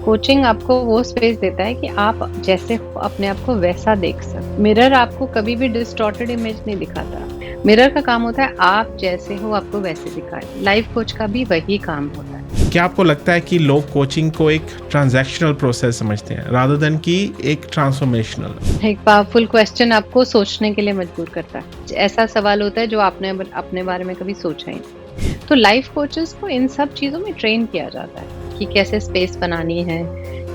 Coaching आपको वो space देता है कि आप जैसे हो अपने आप को वैसा देख सको। मिरर आपको कभी भी डिस्टॉर्टेड इमेज नहीं दिखाता। मिरर का काम होता है आप जैसे हो आपको वैसे दिखाए। लाइफ कोच का भी वही काम होता है। क्या आपको लगता है कि लोग कोचिंग को एक ट्रांजैक्शनल प्रोसेस समझते हैं रादर देन कि एक ट्रांसफॉर्मेशनल? एक पावरफुल क्वेश्चन आपको सोचने के लिए मजबूर करता है। ऐसा सवाल होता है जो आपने अपने बारे में कभी सोचा ही नहीं। तो लाइफ कोचेस को इन सब चीज़ों में ट्रेन किया जाता है कि कैसे स्पेस बनानी है,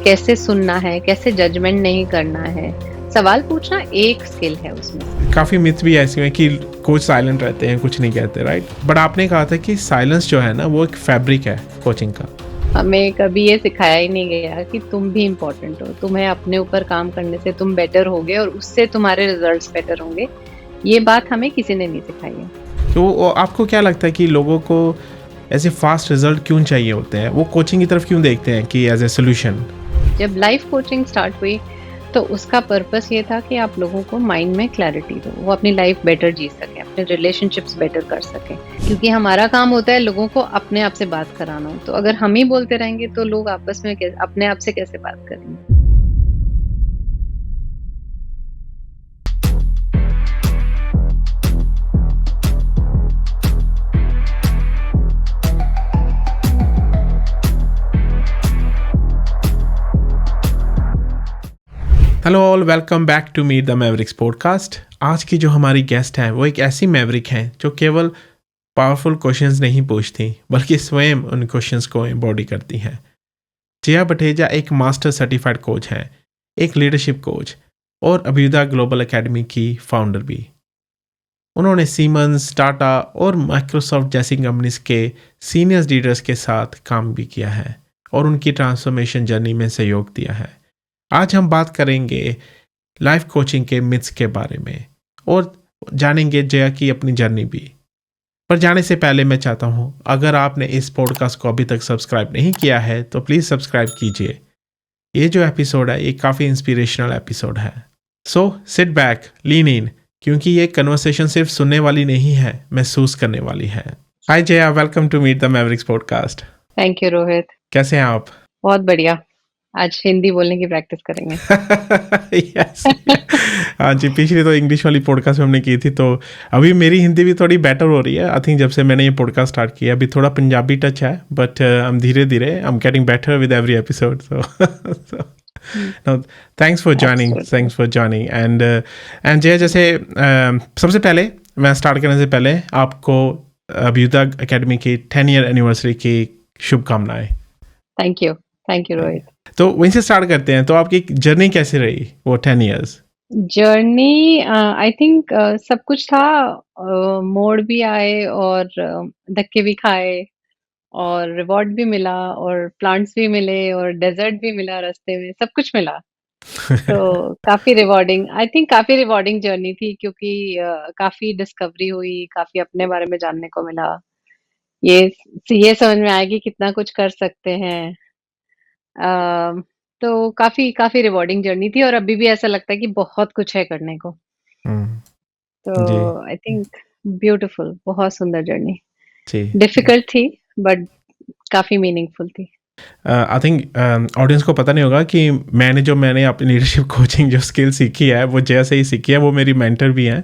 कैसे सुनना है, कैसे जजमेंट नहीं करना है। सवाल पूछना एक स्किल है उसमें से। काफ़ी मिथ भी ऐसी हैं कि कोच साइलेंट रहते हैं, कुछ नहीं कहते, राइट? बट आपने कहा था कि साइलेंस जो है ना वो एक फैब्रिक है कोचिंग का। हमें कभी ये सिखाया ही नहीं गया कि तुम भी इम्पोर्टेंट हो। तुम्हें अपने ऊपर काम करने से तुम बेटर होगे और उससे तुम्हारे रिजल्ट्स बेटर होंगे। ये बात हमें किसी ने नहीं सिखाई है। तो आपको क्या लगता है कि लोगों को ऐसे फास्ट रिजल्ट क्यों चाहिए होते हैं? वो कोचिंग की तरफ क्यों देखते हैं कि एज ए सोल्यूशन? जब लाइफ कोचिंग स्टार्ट हुई तो उसका पर्पस ये था कि आप लोगों को माइंड में क्लैरिटी दो, वो अपनी लाइफ बेटर जी सके, अपने रिलेशनशिप्स बेटर कर सके। क्योंकि हमारा काम होता है लोगों को अपने आप से बात कराना। तो अगर हम ही बोलते रहेंगे तो लोग आपस में अपने आप से कैसे बात करेंगे। Hello all, welcome back to meet the Mavericks podcast. आज की जो हमारी गेस्ट हैं वो एक ऐसी मैवरिक हैं जो केवल पावरफुल क्वेश्चंस नहीं पूछती बल्कि स्वयं उन क्वेश्चंस को एम्बॉडी करती हैं। जया बटेजा एक मास्टर सर्टिफाइड कोच हैं, एक लीडरशिप कोच और अभ्युदय ग्लोबल एकेडमी की फाउंडर भी। उन्होंने सीमंस, टाटा और माइक्रोसॉफ्ट जैसी कंपनीज के सीनियर लीडर्स के साथ काम भी किया है और उनकी ट्रांसफॉर्मेशन जर्नी में सहयोग दिया है। आज हम बात करेंगे लाइफ कोचिंग के मिथ्स के बारे में और जानेंगे जया की अपनी जर्नी भी। पर जाने से पहले मैं चाहता हूँ, अगर आपने इस पॉडकास्ट को अभी तक सब्सक्राइब नहीं किया है तो प्लीज़ सब्सक्राइब कीजिए। ये जो एपिसोड है ये काफ़ी इंस्पिरेशनल एपिसोड है। सो सिट बैक, लीन इन, क्योंकि ये कन्वर्सेशन सिर्फ सुनने वाली नहीं है, महसूस करने वाली है। Hi Jaya, welcome to meet the Mavericks podcast. Thank you Rohit. कैसे हैं आप? बहुत बढ़िया। आज हिंदी बोलने की प्रैक्टिस करेंगे। यस। हाँ जी, पिछली तो इंग्लिश वाली पॉडकास्ट में हमने की थी, तो अभी मेरी हिंदी भी थोड़ी बेटर हो रही है। आई थिंक जब से मैंने ये पॉडकास्ट स्टार्ट किया, अभी थोड़ा पंजाबी टच है, बट हम धीरे धीरे I am getting better with every episode. So thanks for joining, Absolutely. And जय, जैसे सबसे पहले मैं स्टार्ट करने से पहले आपको अभ्युदय एकेडमी की 10 ईयर एनिवर्सरी की शुभकामनाएं। Thank you. Thank you Rohit. तो वहीं से स्टार्ट करते हैं। तो आपकी जर्नी कैसी रही वो 10 इयर्स? जर्नी आई थिंक सब कुछ था। मोड़ भी आए और धक्के भी खाए और रिवॉर्ड भी मिला और प्लांट्स भी मिले और डेजर्ट भी मिला रास्ते में, सब कुछ मिला। तो काफ़ी रिवॉर्डिंग, आई थिंक काफ़ी रिवॉर्डिंग जर्नी थी क्योंकि काफ़ी डिस्कवरी हुई, काफ़ी अपने बारे में जानने को मिला। ये ये समझ में आया कि कितना कुछ कर सकते हैं। अ, तो काफ़ी काफ़ी रिवॉर्डिंग जर्नी थी और अभी भी ऐसा लगता है कि बहुत कुछ है करने को। हुँ, तो जी, आई थिंक ब्यूटीफुल, बहुत सुंदर जर्नी। जी। डिफिकल्ट थी बट काफ़ी मीनिंगफुल थी। आई थिंक ऑडियंस को पता नहीं होगा कि मैंने अपनी लीडरशिप कोचिंग जो स्किल सीखी है वो जया से ही सीखी है। वो मेरी मेंटर भी हैं।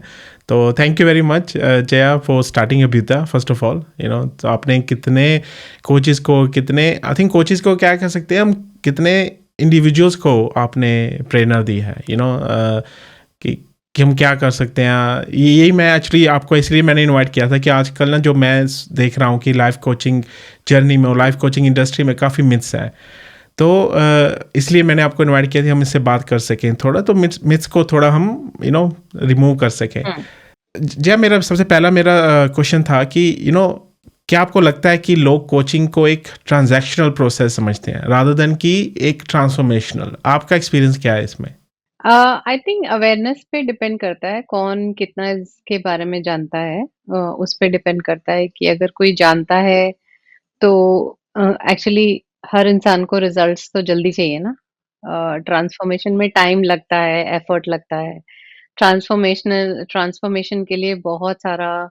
तो thank you very much Jaya for starting Abhyudaya first of all. तो आपने कितने कोचेस को, कितने आई थिंक कोचेस को क्या कह सकते हैं हम, कितने इंडिविजुअल्स को आपने प्रेरणा दी है, कि हम क्या कर सकते हैं। यही मैं एक्चुअली आपको इसलिए मैंने इनवाइट किया था कि आजकल ना जो मैं देख रहा हूँ कि लाइफ कोचिंग जर्नी में और लाइफ कोचिंग इंडस्ट्री में काफ़ी मिथ्स है। तो इसलिए मैंने आपको इनवाइट किया था हम इससे बात कर सकें थोड़ा, तो मिथ्स को थोड़ा हम रिमूव कर सकें। हुँ। जब मेरा सबसे पहला मेरा क्वेश्चन था कि क्या आपको लगता है कि लोग कोचिंग को एक ट्रांजैक्शनल प्रोसेस समझते हैं रादर देन कि एक ट्रांसफॉर्मेशनल? आपका एक्सपीरियंस क्या है इसमें? आई थिंक अवेयरनेस पे डिपेंड करता है, कौन कितना इसके बारे में जानता है। उस पे डिपेंड करता है कि अगर कोई जानता है तो एक्चुअली हर इंसान को रिजल्ट्स तो जल्दी चाहिए ना। ट्रांसफॉर्मेशन में टाइम लगता है, एफर्ट लगता है। ट्रांसफॉर्मेशन के लिए बहुत सारा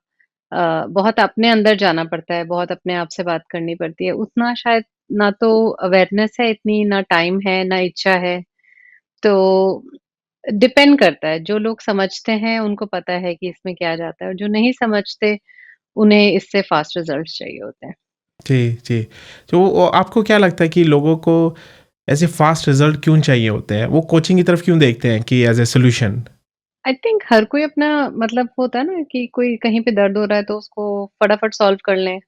बहुत अपने अंदर जाना पड़ता है, बहुत अपने आप से बात करनी पड़ती है। उतना शायद ना तो अवेयरनेस है इतनी, ना टाइम है, ना इच्छा है। तो डिपेंड करता है, जो लोग समझते हैं उनको पता है कि इसमें क्या जाता है और जो नहीं समझते, उन्हें इससे फास्ट रिजल्ट्स चाहिए होते हैं। जी, जी। तो आपको क्या लगता है कि लोगों को ऐसे फ़ास्ट रिज़ल्ट क्यों चाहिए होते हैं? वो कोचिंग की तरफ क्यों देखते हैं कि as a solution? I think हर कोई अपना मतलब होता है ना कि कोई कहीं पे दर्द हो रहा है तो उसको फटाफट सॉल्व कर लें।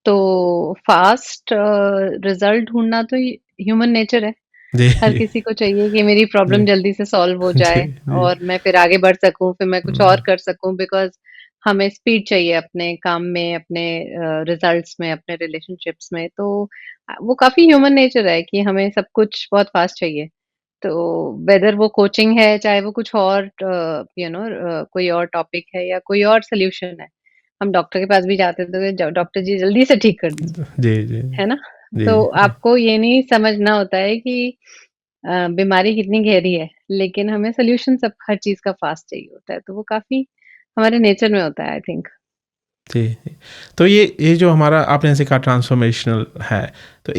तो फास्ट रिजल्ट ढूँढना तो ह्यूमन नेचर है। जी, हर जी, किसी को चाहिए कि मेरी प्रॉब्लम जी, जल्दी से सॉल्व हो जी, जाए जी। और मैं फिर आगे बढ़ सकूँ, फिर मैं कुछ और हुँ, कर सकूँ बिकॉज़ हमें स्पीड चाहिए अपने काम में, अपने रिजल्ट्स में, अपने रिलेशनशिप्स में। तो वो काफ़ी ह्यूमन नेचर है कि हमें सब कुछ बहुत फास्ट चाहिए। तो वेदर वो कोचिंग है, चाहे वो कुछ और कोई और टॉपिक है या कोई और सॉल्यूशन है। हम डॉक्टर के पास भी जाते हैं तो डॉक्टर जी जल्दी से ठीक कर दीजिए, जी, जी, है ना? जी, तो जी, आपको ये नहीं समझना होता है कि बीमारी कितनी गहरी है, लेकिन हमें सॉल्यूशन सब हर चीज़ का फास्ट चाहिए होता है, तो वो काफ़ी हमारे नेचर में होता है आई थिंक। जी, जी। तो ये जो हमारा आपने जैसे कहा ट्रांसफ़ॉर्मेशनल है, तो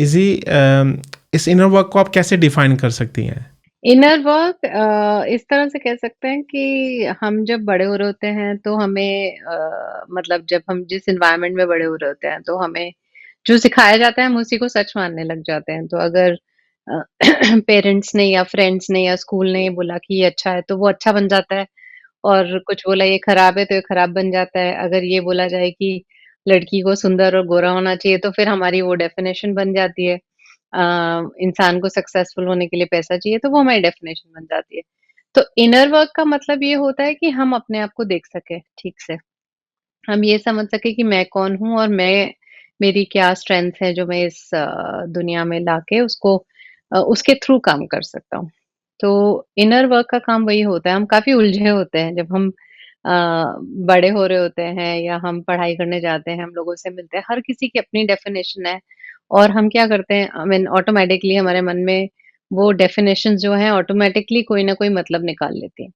इस इनर वर्क को आप कैसे डिफ़ाइन कर सकती हैं? इनर वर्क इस तरह से कह सकते हैं कि हम जब बड़े हो रहे होते हैं तो हमें मतलब जब हम जिस एनवायरनमेंट में बड़े हो रहे होते हैं तो हमें जो सिखाया जाता है हम उसी को सच मानने लग जाते हैं। तो अगर पेरेंट्स ने या फ्रेंड्स ने या स्कूल ने ये बोला कि ये अच्छा है तो वो अच्छा बन जाता है और कुछ बोला ये खराब है तो ये खराब बन जाता है। अगर ये बोला जाए कि लड़की को सुंदर और गोरा होना चाहिए तो फिर हमारी वो डेफिनेशन बन जाती है। इंसान को सक्सेसफुल होने के लिए पैसा चाहिए तो वो हमारी डेफिनेशन बन जाती है। तो इनर वर्क का मतलब ये होता है कि हम अपने आप को देख सकें ठीक से। हम ये समझ सकें कि मैं कौन हूँ और मैं मेरी क्या स्ट्रेंथ है जो मैं इस दुनिया में लाके उसको उसके थ्रू काम कर सकता हूँ। तो इनर वर्क का काम वही होता है, हम काफ़ी उलझे होते हैं जब हम अ, बड़े हो रहे होते हैं या हम पढ़ाई करने जाते हैं, हम लोगों से मिलते हैं, हर किसी की अपनी डेफ़िनेशन है और हम क्या करते हैं आई मीन ऑटोमैटिकली हमारे मन में वो डेफ़िनेशंस जो हैं ऑटोमैटिकली कोई ना कोई मतलब निकाल लेती हैं।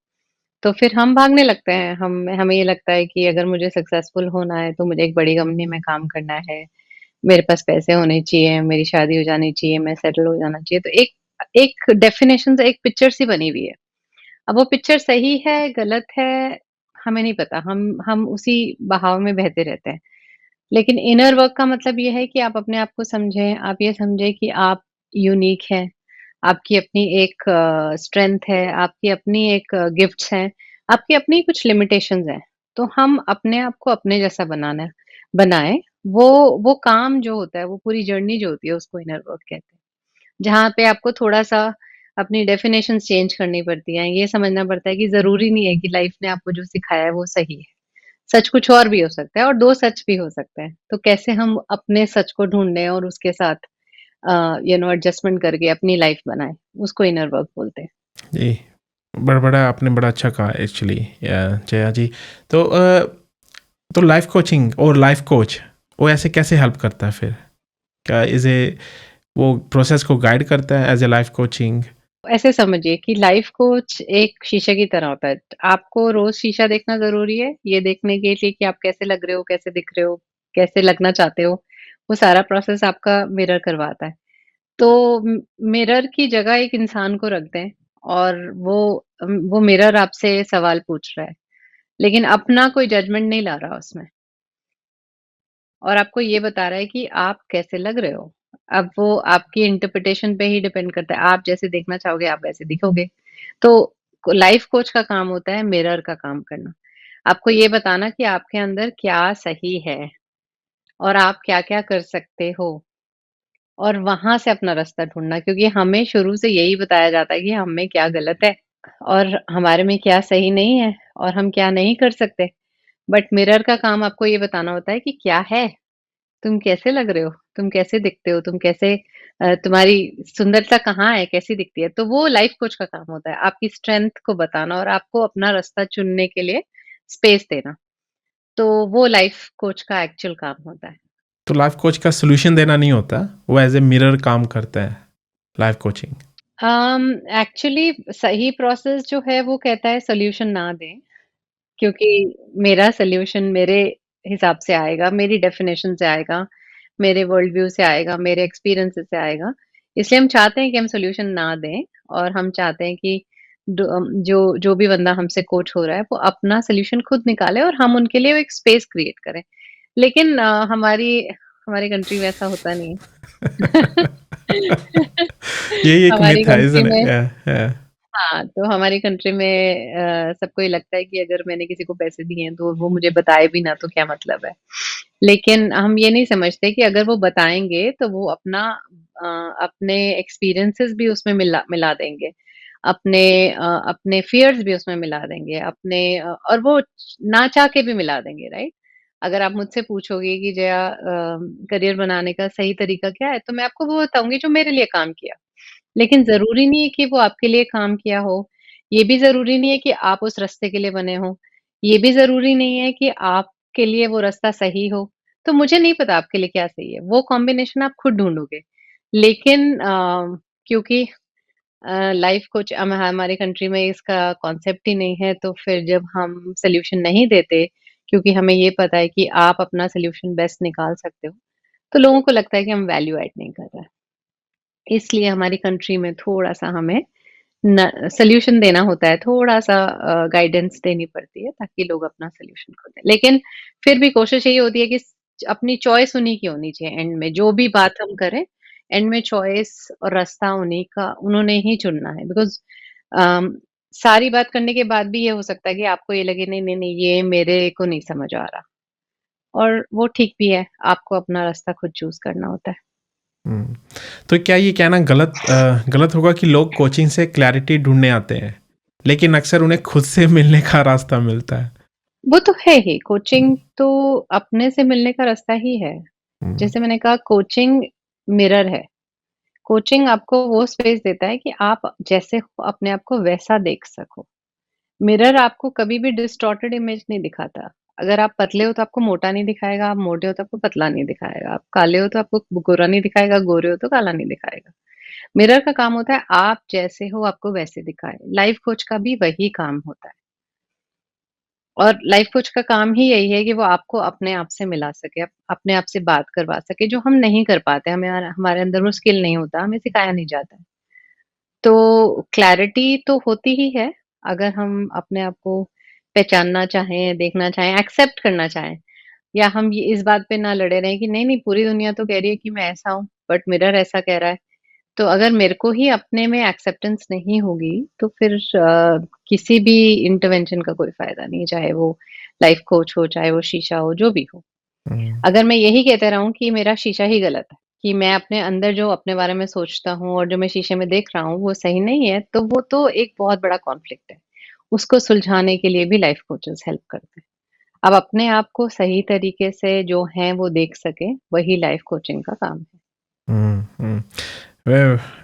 तो फिर हम भागने लगते हैं, हमें ये लगता है कि अगर मुझे सक्सेसफुल होना है तो मुझे एक बड़ी कंपनी में काम करना है, मेरे पास पैसे होने चाहिए, मेरी शादी हो जानी चाहिए, मैं सेटल हो जाना चाहिए। तो एक एक डेफ़िनेशन से एक पिक्चर सी बनी हुई है। अब वो पिक्चर सही है, गलत है, हमें नहीं पता। हम उसी बहाव में बहते रहते हैं। लेकिन इनर वर्क का मतलब ये है कि आप अपने आप को समझें, आप ये समझें कि आप यूनिक हैं, आपकी अपनी एक स्ट्रेंथ है, आपकी अपनी एक गिफ्ट्स हैं, आपकी अपनी कुछ लिमिटेशंस हैं। तो हम अपने आप को अपने जैसा बनाएँ, वो काम जो होता है, वो पूरी जर्नी जो होती है उसको इनर वर्क कहते हैं। जहाँ पे आपको थोड़ा-सा अपनी डेफिनिशंस चेंज करनी पड़ती हैं। ये समझना पड़ता है कि ज़रूरी नहीं है कि लाइफ ने आपको जो सिखाया है वो सही है। सच कुछ और भी हो सकता है और 2 सच भी हो सकते हैं। तो कैसे हम अपने सच को ढूँढें और उसके साथ एडजस्टमेंट करके अपनी लाइफ बनाएँ, उसको इनर वर्क बोलते हैं। जी, बड़ा आपने बड़ा अच्छा कहा एक्चुअली जया जी। तो तो लाइफ़ कोचिंग और लाइफ़ कोच वो ऐसे कैसे हेल्प करता है फिर? क्या वो प्रोसेस को गाइड करता है एज़ अ लाइफ़ कोचिंग? ऐसे समझिए कि लाइफ कोच एक शीशे की तरह होता है। आपको रोज़ शीशा देखना ज़रूरी है, ये देखने के लिए कि आप कैसे लग रहे हो, कैसे दिख रहे हो, कैसे लगना चाहते हो। वो सारा प्रोसेस आपका मिरर करवाता है। तो मिरर की जगह एक इंसान को रख दें और वो मिरर आपसे सवाल पूछ रहा है, लेकिन अपना कोई जजमेंट नहीं ला रहा उसमें और आपको ये बता रहा है कि आप कैसे लग रहे हो। अब वो आपकी इंटरप्रिटेशन पे ही डिपेंड करता है, आप जैसे देखना चाहोगे आप वैसे दिखोगे। तो लाइफ कोच का काम होता है मिरर का काम करना। आपको ये बताना कि आपके अंदर क्या सही है और आप क्या-क्या कर सकते हो। और वहाँ से अपना रास्ता ढूँढना क्योंकि हमें शुरू से यही बताया जाता है कि हम में क्या गलत है और हमारे में क्या सही नहीं है और हम क्या नहीं कर सकते। बट मिरर का काम आपको ये बताना होता है कि क्या है, तुम कैसे लग रहे हो, तुम कैसे दिखते हो, तुम कैसे तुम्हारी सुंदरता कहाँ है, कैसी दिखती है। तो वो लाइफ कोच का काम होता है, आपकी स्ट्रेंथ को बताना और आपको अपना रास्ता चुनने के लिए स्पेस देना। तो वो लाइफ कोच का एक्चुअल काम होता है। तो लाइफ़ कोच का सॉल्यूशन देना नहीं होता, वो एज़ अ मिरर काम करता है, लाइफ़ कोचिंग। एक्चुअली सही प्रोसेस जो है वो कहता है सॉल्यूशन ना दें, क्योंकि मेरा सॉल्यूशन मेरे हिसाब से आएगा, मेरी डेफ़िनेशन से आएगा, मेरे वर्ल्ड व्यू से आएगा, मेरे एक्सपीरियंसेस से आएगा। इसलिए हम चाहते हैं कि हम सॉल्यूशन ना दें और हम चाहते हैं कि जो जो भी बंदा हमसे कोच हो रहा है, वो अपना सॉल्यूशन खुद निकाले और हम उनके लिए एक स्पेस क्रिएट करें। लेकिन हमारी हमारी कंट्री में ऐसा होता नहीं है। यही एक हमारी मिथ है, कंट्री isn't it? में Yeah, हाँ, तो हमारी कंट्री में सबको ये लगता है कि अगर मैंने किसी को पैसे दिए हैं, तो वो मुझे बताए भी ना तो क्या मतलब है। लेकिन हम ये नहीं समझते कि अगर वो बताएँगे, तो वो अपने एक्सपीरियंसेस भी उसमें मिला मिला देंगे। अपने फ़ियर्स भी उसमें मिला देंगे, और वो ना चाह के भी मिला देंगे, राइट? अगर आप मुझसे पूछोगे कि जया करियर बनाने का सही तरीका क्या है? तो मैं आपको वो बताऊँगी जो मेरे लिए काम किया। लेकिन ज़रूरी नहीं है कि वो आपके लिए काम किया हो। ये भी ज़रूरी नहीं है कि आप उस रास्ते के लिए बने हो। ये भी ज़रूरी नहीं है कि आपके लिए वो रास्ता सही हो। तो मुझे नहीं पता आपके लिए क्या सही है, वो कॉम्बिनेशन आप खुद ढूँढोगे। लेकिन क्योंकि लाइफ कोच हमारी कंट्री में इसका कॉन्सेप्ट ही नहीं है, तो फिर जब हम सॉल्यूशन नहीं देते, क्योंकि हमें ये पता है कि आप अपना सॉल्यूशन बेस्ट निकाल सकते हो, तो लोगों को लगता है कि हम वैल्यू ऐड नहीं कर रहे हैं। इसलिए हमारी कंट्री में थोड़ा-सा हमें न सॉल्यूशन देना होता है, थोड़ा-सा गाइडेंस देनी पड़ती है ताकि लोग अपना सॉल्यूशन खुद दें। लेकिन फिर भी कोशिश यही होती है कि अपनी चॉइस उन्हीं की होनी चाहिए एंड में, जो भी बात हम करें, एंड में चॉइस और रास्ता उन्होंने ही चुनना है। बिकॉज़ अम, सारी बात करने के बाद भी ये हो सकता है कि आपको ये लगे नहीं, नहीं, नहीं ये मेरे को नहीं समझ आ रहा, और वो ठीक भी है, आपको अपना रास्ता खुद चूज़ करना होता है। हुँ। तो क्या ये कहना गलत होगा कि लोग कोचिंग से क्लैरिटी ढूँढने आते हैं, लेकिन अक्सर उन्हें खुद से मिलने का रास्ता मिलता है? वो तो है ही, कोचिंग तो अपने से मिलने का रास्ता ही है। हुँ, जैसे मैंने कहा, कोचिंग मिरर है। कोचिंग आपको वो स्पेस देता है कि आप जैसे हो अपने आप को वैसा देख सको। मिरर आपको कभी भी डिस्टॉर्टेड इमेज नहीं दिखाता। अगर आप पतले हो तो आपको मोटा नहीं दिखाएगा, आप मोटे हो तो आपको पतला नहीं दिखाएगा, आप काले हो तो आपको गोरा नहीं दिखाएगा, गोरे हो तो काला नहीं दिखाएगा। मिरर का काम होता है आप जैसे हो आपको वैसे दिखाए। लाइफ कोच का भी वही काम होता है। और लाइफ कोच का काम ही यही है कि वो आपको अपने आप से मिला सके, अपने आप से बात करवा सके, जो हम नहीं कर पाते, हमारे अंदर वो स्किल नहीं होता, हमें सिखाया नहीं जाता है। तो क्लैरिटी तो होती ही है, अगर हम अपने आप को पहचानना चाहें, देखना चाहें, एक्सेप्ट करना चाहें, या हम ये इस बात पे ना लड़े रहें कि नहीं-नहीं पूरी दुनिया तो कह रही है कि मैं ऐसा हूँ, बट मिरर ऐसा कह रहा है। तो अगर मेरे को ही अपने में एक्सेप्टेंस नहीं होगी, तो फिर किसी भी इंटरवेंशन का कोई फ़ायदा नहीं, चाहे वो लाइफ कोच हो, चाहे वो शीशा हो, जो भी हो। हुँ, अगर मैं यही कहते रहूँ कि मेरा शीशा ही गलत है, कि मैं अपने अंदर जो अपने बारे में सोचता हूँ और जो मैं शीशे में देख रहा हूँ, वो सही नहीं है, तो वो तो एक बहुत बड़ा कॉन्फ्लिक्ट है। उसको सुलझाने के लिए भी लाइफ कोचेज़ हेल्प करते हैं। अब अपने आप को सही तरीके से जो हैं वो देख सकें, वही लाइफ कोचिंग का काम है। हुँ, हुँ।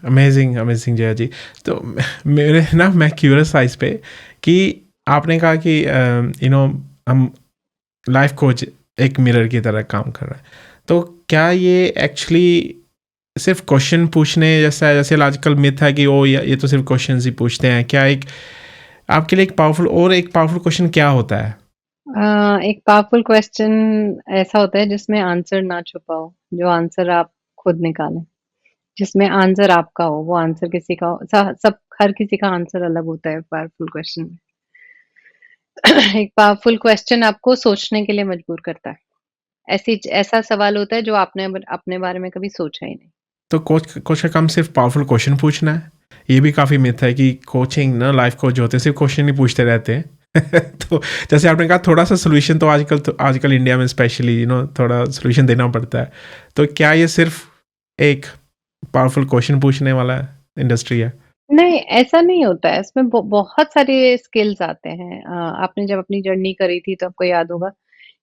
अमेज़िंग, अमेज़िंग जया जी। तो मेरे ना मैं क्यूरियस था इस पे कि आपने कहा कि हम लाइफ कोच एक मिरर की तरह काम कर रहा है। तो क्या ये एक्चुअली सिर्फ़ क्वेश्चन पूछने जैसा है, जैसे आजकल मिथ है कि ओह! ये तो सिर्फ़ क्वेश्चन्स ही पूछते हैं। क्या एक आपके लिए एक पावरफुल क्वेश्चन क्या होता है? एक पावरफुल क्वेश्चन ऐसा होता है जिसमें आंसर ना छुपा हो, जो आंसर आप खुद निकालें, जिसमें आंसर आपका हो, वो आंसर किसी का हो, हर किसी का आंसर अलग होता है पावरफुल क्वेश्चन में। एक पावरफुल क्वेश्चन आपको सोचने के लिए मजबूर करता है। ऐसा सवाल होता है जो आपने अपने बारे में कभी सोचा ही नहीं। तो कोच कोच का काम सिर्फ़ पावरफुल क्वेश्चन पूछना है? ये भी काफ़ी मिथ है कि कोचिंग ना लाइफ कोच जो होते हैं सिर्फ़ क्वेश्चन ही पूछते रहते हैं। तो जैसे आपने कहा थोड़ा-सा सॉल्यूशन तो आजकल इंडिया में स्पेशली थोड़ा सॉल्यूशन देना पड़ता है। तो क्या ये सिर्फ़ एक पावरफुल क्वेश्चन पूछने वाला इंडस्ट्री है? नहीं, ऐसा नहीं होता है, इसमें बहुत सारे स्किल्स आते हैं। आपने जब अपनी जर्नी करी थी तो आपको याद होगा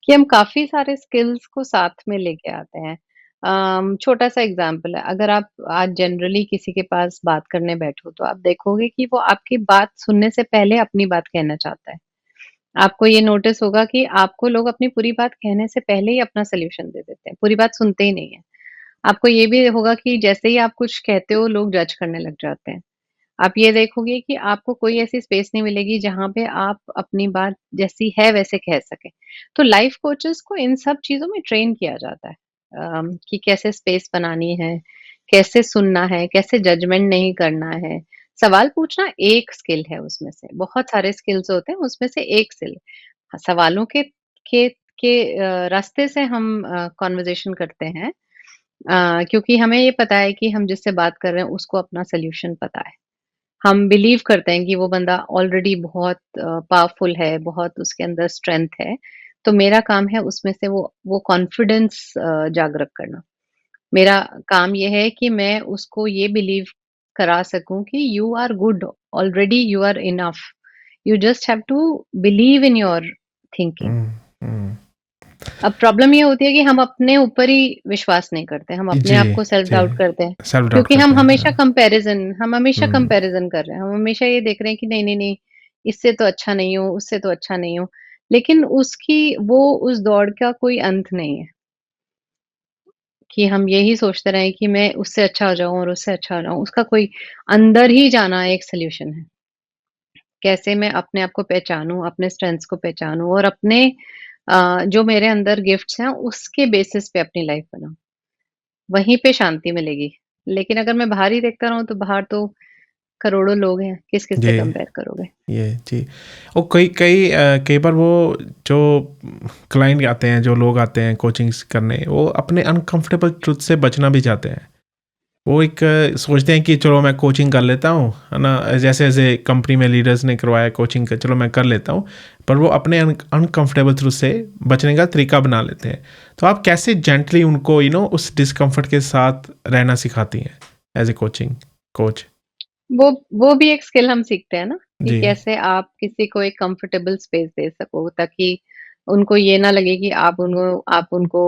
कि हम काफ़ी सारे स्किल्स को साथ में लेके आते हैं। छोटा-सा एग्ज़ाम्पल है, अगर आप आज जनरली किसी के पास बात करने बैठो, तो आप देखोगे कि वो आपकी बात सुनने से पहले अपनी बात कहना चाहता है। आपको ये नोटिस होगा कि आपको लोग अपनी पूरी बात कहने से पहले ही अपना सॉल्यूशन दे देते हैं, पूरी बात सुनते ही नहीं है। आपको ये भी होगा कि जैसे ही आप कुछ कहते हो, लोग जज करने लग जाते हैं। आप ये देखोगे कि आपको कोई ऐसी स्पेस नहीं मिलेगी जहाँ पे आप अपनी बात जैसी है वैसे कह सकें। तो लाइफ कोचेस को इन सब चीज़ों में ट्रेन किया जाता है। कि कैसे स्पेस बनानी है, कैसे सुनना है, कैसे जजमेंट नहीं करना है। सवाल पूछना एक स्किल है उसमें से, बहुत सारे स्किल्स होते हैं, उसमें से एक स्किल। सवालों के के रास्ते से हम कन्वर्सेशन करते हैं, क्योंकि हमें ये पता है कि हम जिससे बात कर रहे हैं उसको अपना सॉल्यूशन पता है। हम बिलीव करते हैं कि वो बंदा ऑलरेडी बहुत पावरफुल है, बहुत उसके अंदर स्ट्रेंथ है। तो मेरा काम है उसमें से वो कॉन्फिडेंस जागृत करना। मेरा काम ये है कि मैं उसको ये बिलीव करा सकूँ कि you are good, already you are enough. You just have to believe in your thinking. हुँ, हुँ। अब प्रॉब्लम ये होती है कि हम अपने ऊपर ही विश्वास नहीं करते, हम अपने जी, आप को सेल्फ जी। डाउट करते हैं, सेल्फ डाउट क्योंकि करते हैं, हाँ। हम हमेशा हुँ, कंपैरिज़न कर रहे हैं, हम हमेशा ये देख रहे हैं कि नहीं, नहीं, नहीं, इससे तो अच्छा नहीं हूँ, उससे तो अच्छा नहीं हूँ। लेकिन उस दौड़ का कोई अंत नहीं है, कि हम यही सोचते रहें कि मैं उससे अच्छा हो जाऊँ और उससे अच्छा हो जाऊँ, उसका कोई अंदर ही जाना एक सॉल्यूशन है। कैसे मैं अपने आप को पहचानूँ, अपने स्ट्रेंथ्स को पहचानूँ और अपने जो मेरे अंदर गिफ्ट्स हैं, उसके बेसिस पे अपनी लाइफ़ बनाऊँ। वहीं पे शांति मिलेगी। लेकिन अगर मैं बाहर ही देखता रहूँ तो बाहर तो करोड़ों लोग हैं, किस-किस से जी। कंपेयर करोगे? ये जी। और कई बार वो जो क्लाइंट आते हैं, जो लोग आते हैं कोचिंग्स करने, वो अपने अनकंफर्टेबल ट्रुथ से बचना भी चाहते हैं। वो एक सोचते हैं कि चलो मैं कोचिंग कर लेता हूँ, है ना? जैसे कंपनी में लीडर्स ने करवाया कोचिंग का, चलो मैं कर लेता हूँ। पर वो अपने अनकंफर्टेबल ट्रुथ से बचने का तरीका बना लेते हैं। तो आप कैसे जेंटली उनको उस डिस्कम्फर्ट के साथ रहना सिखाती हैं एज़ ए कोचिंग कोच? वो वो भी एक स्किल हम सीखते हैं ना, कि जी, कैसे आप किसी को एक कंफर्टेबल स्पेस दे सको ताकि उनको ये ना लगे कि आप उनको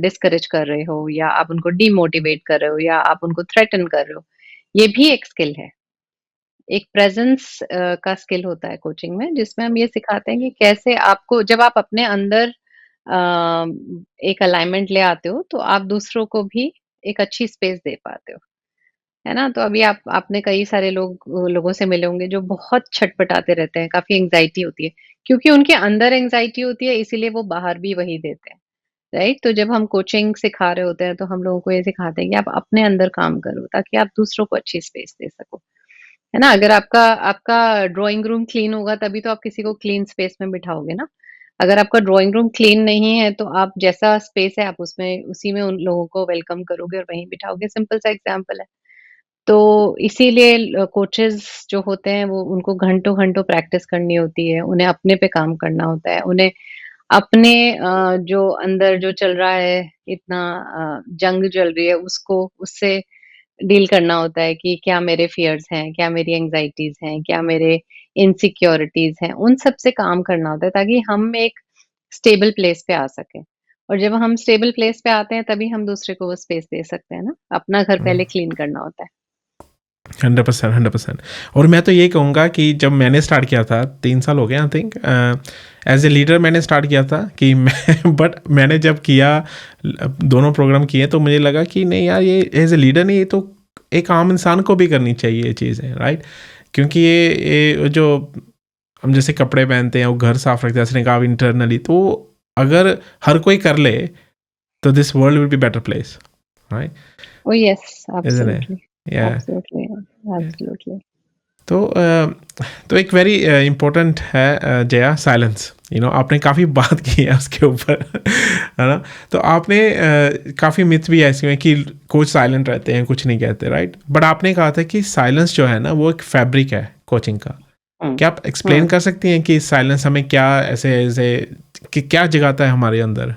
डिस्करेज कर रहे हो या आप उनको डिमोटिवेट कर रहे हो या आप उनको थ्रेटन कर रहे हो। ये भी एक स्किल है। एक प्रेज़ेंस का स्किल होता है कोचिंग में, जिसमें हम ये सिखाते हैं कि कैसे आपको जब आप अपने अंदर एक अलाइनमेंट ले आते हो, तो आप दूसरों को भी एक अच्छी स्पेस दे पाते हो, है ना? तो अभी आप आपने कई सारे लोगों से मिले होंगे जो बहुत छटपटाते रहते हैं, काफ़ी एंग्ज़ायटी होती है, क्योंकि उनके अंदर एंग्ज़ायटी होती है, इसीलिए वो बाहर भी वही देते हैं, राइट? तो जब हम कोचिंग सिखा रहे होते हैं, तो हम लोगों को ये सिखाते हैं कि आप अपने अंदर काम करो, ताकि आप दूसरों को अच्छी स्पेस दे सको। है ना? अगर आपका आपका ड्राइंग रूम क्लीन होगा तभी तो आप किसी को क्लीन स्पेस में बिठाओगे ना। अगर आपका ड्राइंग रूम क्लीन नहीं है तो आप जैसा स्पेस है आप उसमें उसी में उन लोगों को वेलकम करोगे और वहीं बिठाओगे, सिंपल सा एग्ज़ाम्पल है। तो इसीलिए कोचेज़ जो होते हैं वो उनको घंटों-घंटों प्रैक्टिस करनी होती है, उन्हें अपने पे काम करना होता है, उन्हें अपने जो अंदर जो चल रहा है इतना जंग चल रही है उससे डील करना होता है कि क्या मेरे फ़ियर्स हैं, क्या मेरी एंग्ज़ायटीज़ हैं, क्या मेरे इनसिक्योरिटीज़ हैं, उन सब से काम करना होता है ताकि हम एक स्टेबल प्लेस पे आ सकें। और जब हम स्टेबल प्लेस पे आते हैं तभी हम दूसरे को वो स्पेस दे सकते हैं ना, अपना घर हुँ। पहले क्लीन करना होता है। 100%, 100%। और मैं तो यही कहूँगा कि जब मैंने स्टार्ट किया था 3 साल हो गए I think, as a leader मैंने स्टार्ट किया था कि मैं बट मैंने जब किया दोनों प्रोग्राम किए तो मुझे लगा कि नहीं यार, ये एज़ ए लीडर नहीं, ये तो एक आम इंसान को भी करनी चाहिए ये चीज़ें, राइट? क्योंकि ये जो हम जैसे कपड़े पहनते हैं, वो घर साफ रखते हैं, जैसे कहा इंटरनली, तो अगर हर कोई कर ले तो this world will be better place, right? Oh yes, isn't it? Absolutely, या एब्सोल्युटली, एब्सोल्युटली। तो तो एक वेरी इम्पोर्टेंट है जया, साइलेंस। आपने काफ़ी बात की है उसके ऊपर है ना? तो आपने काफ़ी मिथ भी ऐसे हैं कि कोच साइलेंट रहते हैं, कुछ नहीं कहते, राइट? बट आपने कहा था कि साइलेंस जो है ना वो एक फैब्रिक है कोचिंग का। हुँ, क्या आप एक्सप्लेन हुँ। कर सकती हैं कि साइलेंस हमें क्या ऐसे ऐसे कि क्या जगाता है हमारे अंदर?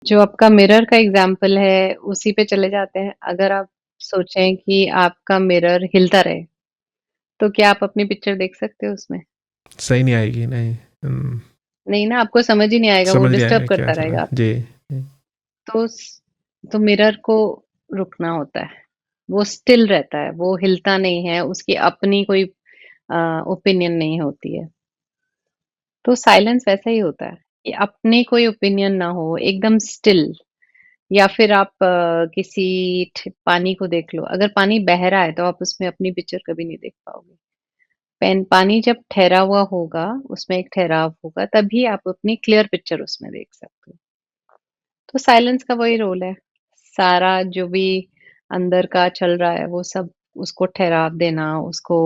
जो आपका मिरर का एग्ज़ाम्पल है, उसी पे चले जाते हैं। अगर आप सोचें कि आपका मिरर हिलता रहे, तो क्या आप अपनी पिक्चर देख सकते हो उसमें? सही नहीं आएगी, नहीं। नहीं ना, आपको समझ ही नहीं आएगा, वो समझ नहीं डिस्टर्ब आएगा क्या करता चल रहा रहेगा है। आपको। जी। तो स तो मिरर को रुकना होता है। वो स्टिल रहता है, वो हिलता नहीं है, उसकी अपनी कोई ओपिनियन नहीं होती है। तो साइलेंस वैसा ही होता है कि अपनी कोई ओपिनियन ना हो, एकदम स्टिल। या फिर आप किसी पानी को देख लो, अगर पानी बह रहा है तो आप उसमें अपनी पिक्चर कभी नहीं देख पाओगे। पानी जब ठहरा हुआ होगा, उसमें एक ठहराव होगा, तभी आप अपनी क्लियर पिक्चर उसमें देख सकते हो। तो साइलेंस का वही रोल है। सारा जो भी अंदर का चल रहा है वो सब उसको ठहराव देना, उसको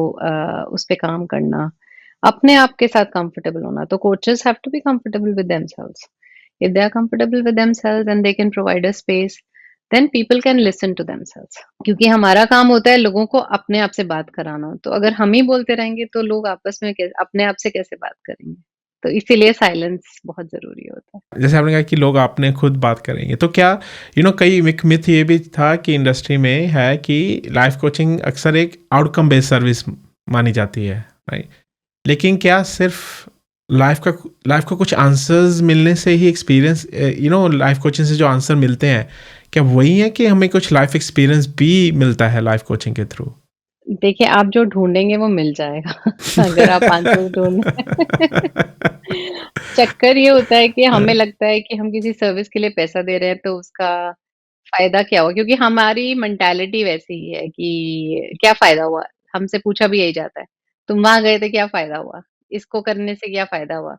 उस पे काम करना, अपने आप के साथ कंफर्टेबल होना। तो coaches have to be comfortable with themselves. If they are comfortable with themselves and they can provide a space, then people can listen to themselves. क्योंकि हमारा काम होता है लोगों को अपने आप से बात कराना। तो अगर हम ही बोलते रहेंगे तो लोग आपस में अपने आप से कैसे बात करेंगे? तो इसीलिए साइलेंस बहुत ज़रूरी होता है। जैसे आपने कहा कि लोग आपने खुद बात करेंगे, तो क्या कई एक मिथ ये भी था कि इंडस्ट्री में है कि लाइफ कोचिंग अक्सर एक आउटकम बेस्ड सर्विस मानी जाती है, राइट? लेकिन क्या सिर्फ लाइफ का कुछ आंसर्स मिलने से ही एक्सपीरियंस, लाइफ कोचिंग से जो आंसर मिलते हैं, क्या वही है कि हमें कुछ लाइफ एक्सपीरियंस भी मिलता है लाइफ कोचिंग के थ्रू? देखिए, आप जो ढूँढेंगे वो मिल जाएगा अगर आप आंसर ढूँढ चक्कर ये होता है कि हमें लगता है कि हम किसी सर्विस के लिए पैसा दे रहे हैं तो उसका फ़ायदा क्या हुआ? क्योंकि हमारी मेंटालिटी वैसी ही है कि क्या फ़ायदा हुआ? हमसे पूछा भी यही जाता है। तुम वहाँ गए थे क्या फ़ायदा हुआ? इसको करने से क्या फ़ायदा हुआ?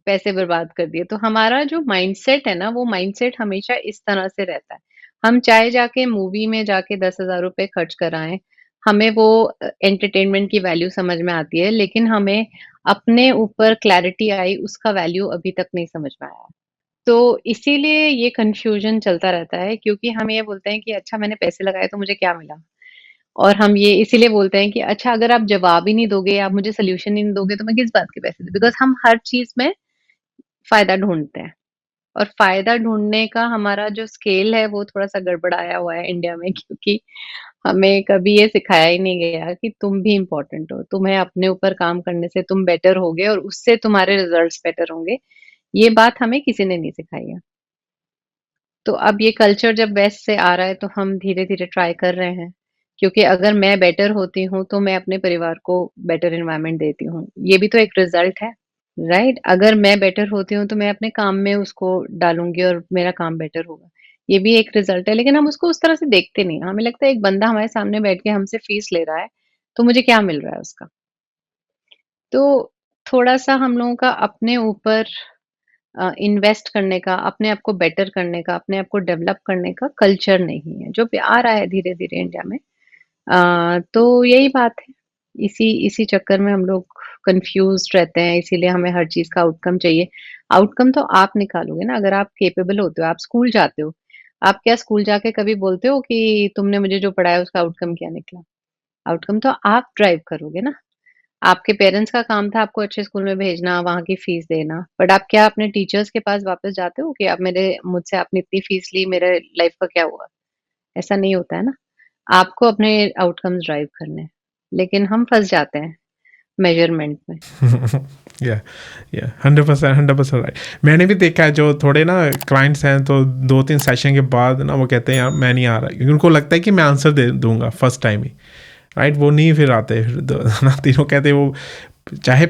पैसे बर्बाद कर दिए। तो हमारा जो माइंडसेट है ना, वो माइंडसेट हमेशा इस तरह से रहता है। हम चाहे जाके मूवी में जाके 10,000 रुपए खर्च कराएँ, हमें वो एंटरटेनमेंट की वैल्यू समझ में आती है, लेकिन हमें अपने ऊपर क्लैरिटी आई, उसका वैल्यू अभी तक नहीं समझ में आया। तो इसीलिए ये कन्फ्यूज़न चलता रहता है क्योंकि हम ये बोलते हैं कि अच्छा मैंने पैसे लगाए तो मुझे क्या मिला? और हम ये इसीलिए बोलते हैं कि अच्छा अगर आप जवाब ही नहीं दोगे, आप मुझे सॉल्यूशन ही नहीं दोगे तो मैं किस बात के पैसे दूँ? बिकॉज़ हम हर चीज़ में फ़ायदा ढूँढते हैं और फ़ायदा ढूँढने का हमारा जो स्केल है वो थोड़ा-सा गड़बड़ाया हुआ है इंडिया में क्योंकि हमें कभी ये सिखाया ही नहीं गया कि तुम भी इम्पोर्टेंट हो। तुम्हें अपने ऊपर काम करने से तुम बेटर होगे और उससे तुम्हारे रिज़ल्ट्स बेटर होंगे। ये बात हमें किसी ने नहीं सिखाई है। तो अब ये कल्चर जब वेस्ट से आ रहा है तो हम धीरे-धीरे ट्राई कर रहे हैं। क्योंकि अगर मैं बेटर होती हूँ तो मैं अपने परिवार को बेटर एनवायरनमेंट देती हूँ। ये भी तो एक रिज़ल्ट है। राइट? अगर मैं बेटर होती हूँ, तो मैं अपने काम में उसको डालूँगी और मेरा काम बेटर होगा। ये भी एक रिज़ल्ट है, लेकिन हम उसको उस तरह से देखते नहीं हैं। हमें लगता है एक बंदा हमारे सामने बैठ के हमसे फ़ीस ले रहा है, तो मुझे क्या मिल रहा है उसका? तो थोड़ा-सा हम लोगों का अपने ऊपर इन्वेस्ट करने का, अपने आप को बेटर करने का, अपने आप को डेवलप करने का कल्चर नहीं है, जो भी आ रहा है धीरे-धीरे इंडिया में। तो यही बात है। इसी इसी चक्कर में हम लोग कन्फ्यूज़्ड रहते हैं, इसीलिए हमें हर चीज़ का आउटकम चाहिए। आउटकम तो आप निकालोगे ना, अगर आप कैपेबल होते हो, आप स्कूल जाते हो। आप क्या स्कूल जाके कभी बोलते हो कि तुमने मुझे जो पढ़ाया उसका आउटकम क्या निकला? आउटकम तो आप ड्राइव करोगे ना। आपके पेरेंट्स का काम था आपको अच्छे स्कूल में भेजना, वहाँ की फीस देना। बट आप क्या अपने टीचर्स के पास वापस जाते हो कि आप मेरे मुझसे आपने इतनी फीस ली, मेरे लाइफ का क्या हुआ? ऐसा नहीं होता है ना। आपको अपने आउटकम्स ड्राइव करने हैं, लेकिन हम फँस जाते हैं मेजरमेंट में। या या 100%, 100% राइट। मैंने भी देखा है, जो थोड़े ना क्लाइंट्स हैं, तो 2-3 सेशन के बाद ना वो कहते हैं यार मैं नहीं आ रहा, क्योंकि उनको लगता है कि मैं आंसर दे दूंगा फर्स्ट टाइम ही, राइट? वो नहीं फिर आते, फिर ना तीनों कहते हैं वो, चाहे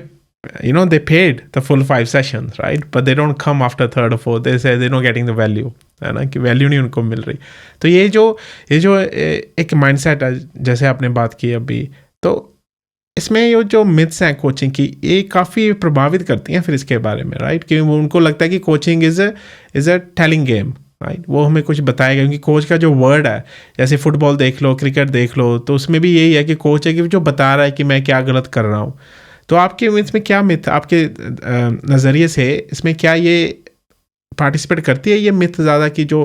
they paid the full 5 sessions, right? But they don't come after third or fourth. They say they're not getting the value, है ना, कि वैल्यू नहीं उनको मिल रही। तो ये जो एक माइंडसेट है, जैसे आपने बात की अभी, तो इसमें ये जो मिथ्स हैं कोचिंग की, ये काफ़ी प्रभावित करती हैं फिर इसके बारे में, राइट? क्योंकि उनको लगता है कि coaching is a telling game, right? वो हमें कुछ बताएगा, क्योंकि कोच का जो वर्ड है, जैसे फुटबॉल देख लो, क्रिकेट देख लो, तो उसमें भी यही है कि कोच है कि जो बता रहा है कि मैं क्या गलत कर रहा हूँ। तो आपके इसमें क्या मिथ, आपके नज़रिए से इसमें क्या ये पार्टिसिपेट करती है ये मिथ ज़्यादा, कि जो